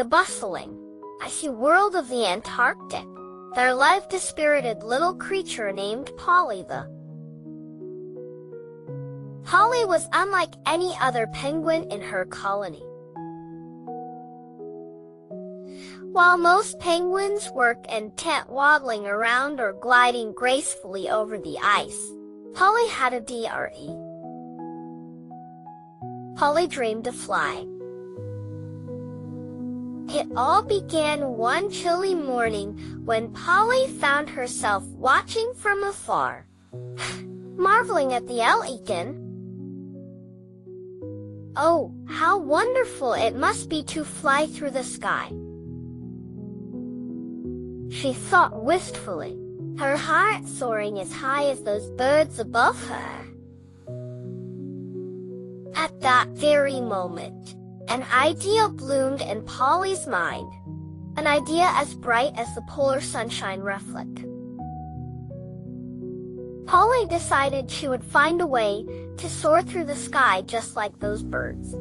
the bustling, icy world of the Antarctic, there lived a spirited little creature named Polly. Polly was unlike any other penguin in her colony. While most penguins work intent waddling around or gliding gracefully over the ice, Polly had a DRE. Polly dreamed of flying. It all began one chilly morning when Polly found herself watching from afar, marveling at the Pelican. Oh, how wonderful it must be to fly through the sky, she thought wistfully, her heart soaring as high as those birds above her. At that very moment, an idea bloomed in Polly's mind, an idea as bright as the polar sunshine reflect. Polly decided she would find a way to soar through the sky just like those birds.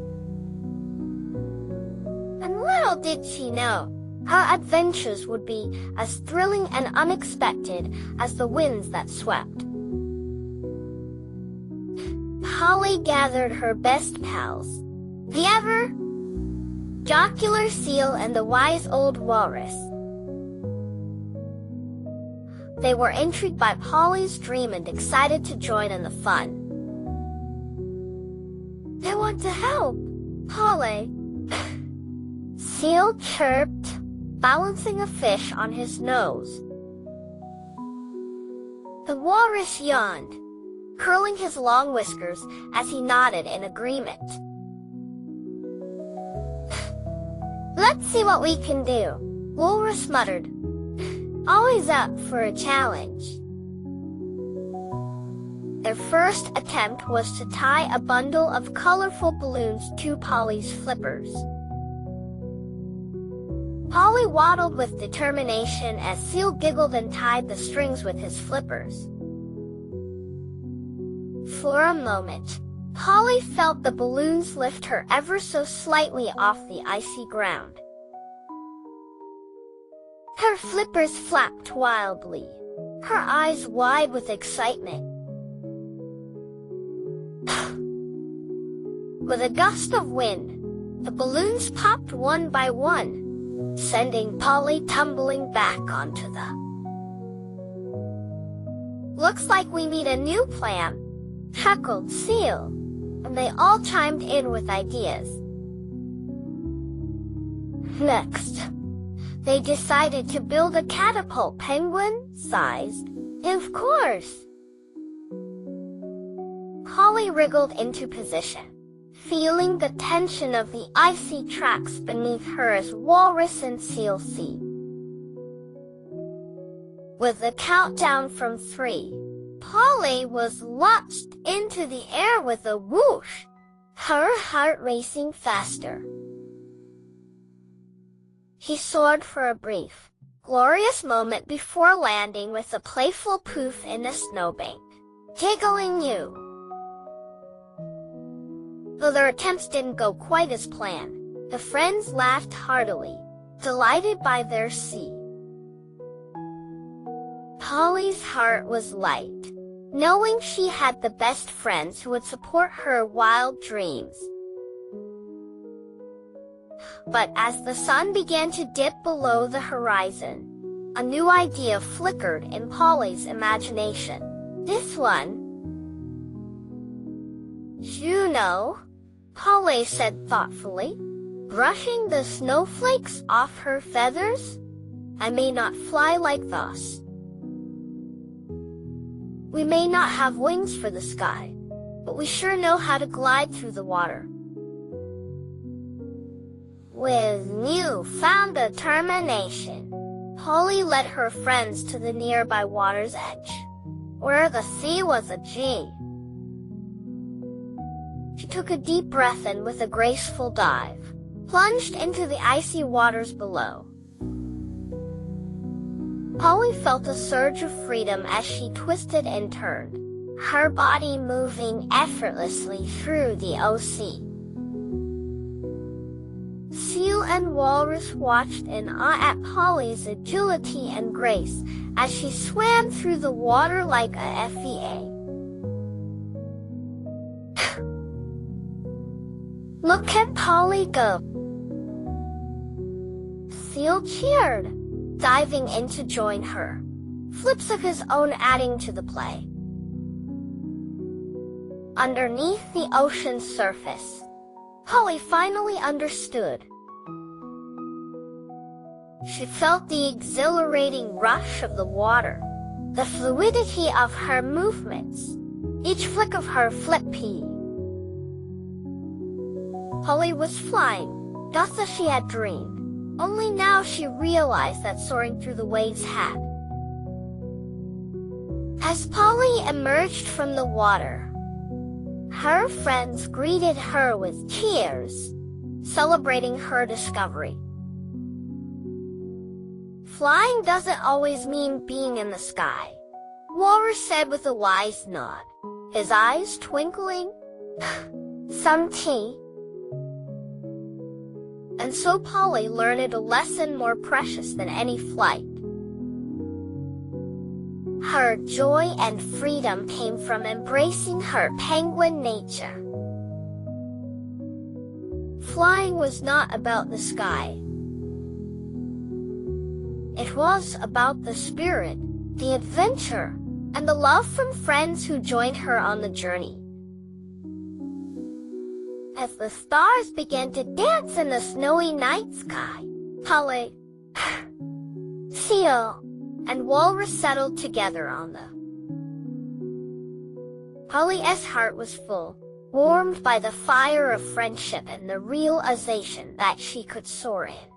And little did she know, her adventures would be as thrilling and unexpected as the winds that swept. Polly gathered her best pals, the ever-jocular seal and the wise old walrus. They were intrigued by Polly's dream and excited to join in the fun. "I want to help, Polly," Seal chirped, balancing a fish on his nose. The walrus yawned, curling his long whiskers as he nodded in agreement. "Let's see what we can do," Walrus muttered, always up for a challenge. Their first attempt was to tie a bundle of colorful balloons to Polly's flippers. Polly waddled with determination as Seal giggled and tied the strings with his flippers. For a moment, Polly felt the balloons lift her ever so slightly off the icy ground. Her flippers flapped wildly, her eyes wide with excitement. With a gust of wind, the balloons popped one by one, sending Polly tumbling back onto the... "Looks like we need a new plan," chuckled Seal, and they all chimed in with ideas. Next, they decided to build a catapult penguin-sized, of course. Polly wriggled into position, feeling the tension of the icy tracks beneath her as Walrus and Seal see. With the countdown from 3, Polly was launched into the air with a whoosh, her heart racing faster. She soared for a brief, glorious moment before landing with a playful poof in a snowbank, tickling you. Though their attempts didn't go quite as planned, the friends laughed heartily, delighted by their sea. Polly's heart was light, knowing she had the best friends who would support her wild dreams. But as the sun began to dip below the horizon, a new idea flickered in Polly's imagination. "This one, you know," Polly said thoughtfully, brushing the snowflakes off her feathers. "I may not fly like thus. We may not have wings for the sky, but we sure know how to glide through the water." With newfound determination, Polly led her friends to the nearby water's edge, where the sea was a G. She took a deep breath and with a graceful dive, plunged into the icy waters below. Polly felt a surge of freedom as she twisted and turned, her body moving effortlessly through the ocean. Seal and Walrus watched in awe at Polly's agility and grace as she swam through the water like a FEA. Look at Polly go! Seal cheered, diving in to join her, flips of his own adding to the play. Underneath the ocean's surface, Polly finally understood. She felt the exhilarating rush of the water, the fluidity of her movements, each flick of her flip-pee. Polly was flying, just as she had dreamed, only now she realized that soaring through the waves had. As Polly emerged from the water, her friends greeted her with cheers, celebrating her discovery. Flying doesn't always mean being in the sky, Walrus said with a wise nod, his eyes twinkling. Some tea. And so Polly learned a lesson more precious than any flight. Her joy and freedom came from embracing her penguin nature. Flying was not about the sky. It was about the spirit, the adventure, and the love from friends who joined her on the journey. As the stars began to dance in the snowy night sky, Polly, Seal, and Walrus settled together on the. Polly's heart was full, warmed by the fire of friendship and the realization that she could soar in.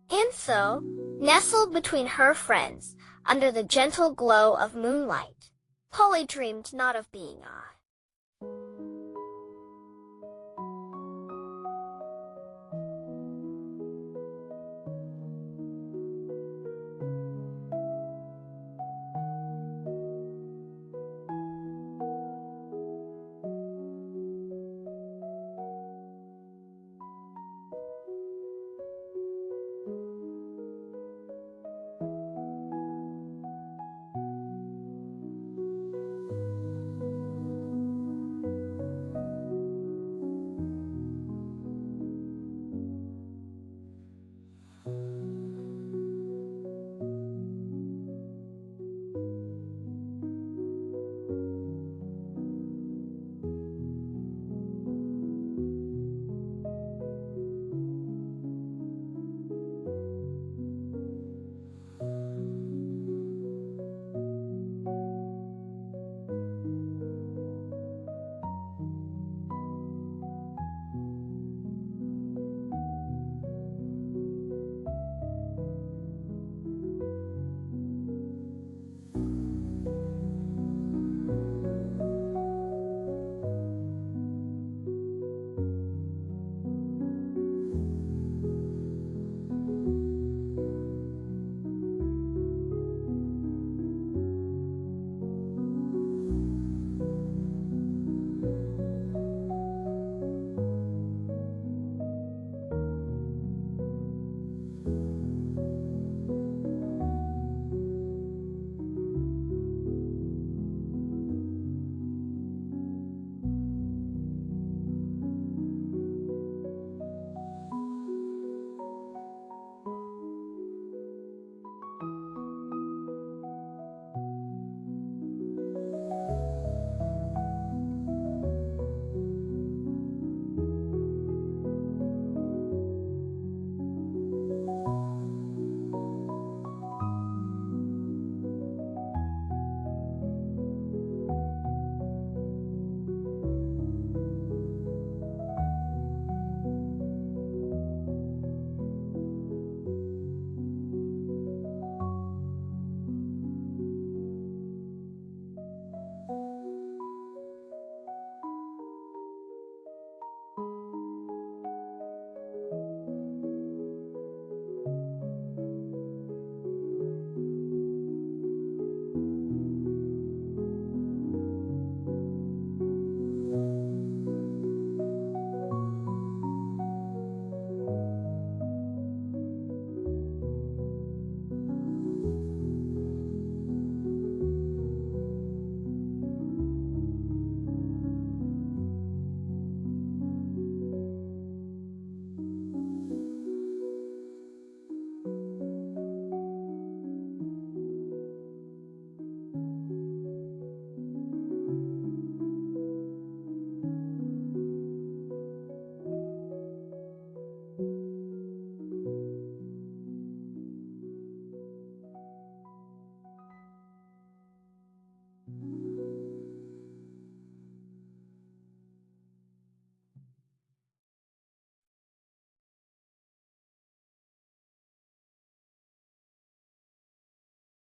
And so, nestled between her friends, under the gentle glow of moonlight, Polly dreamed not of being I.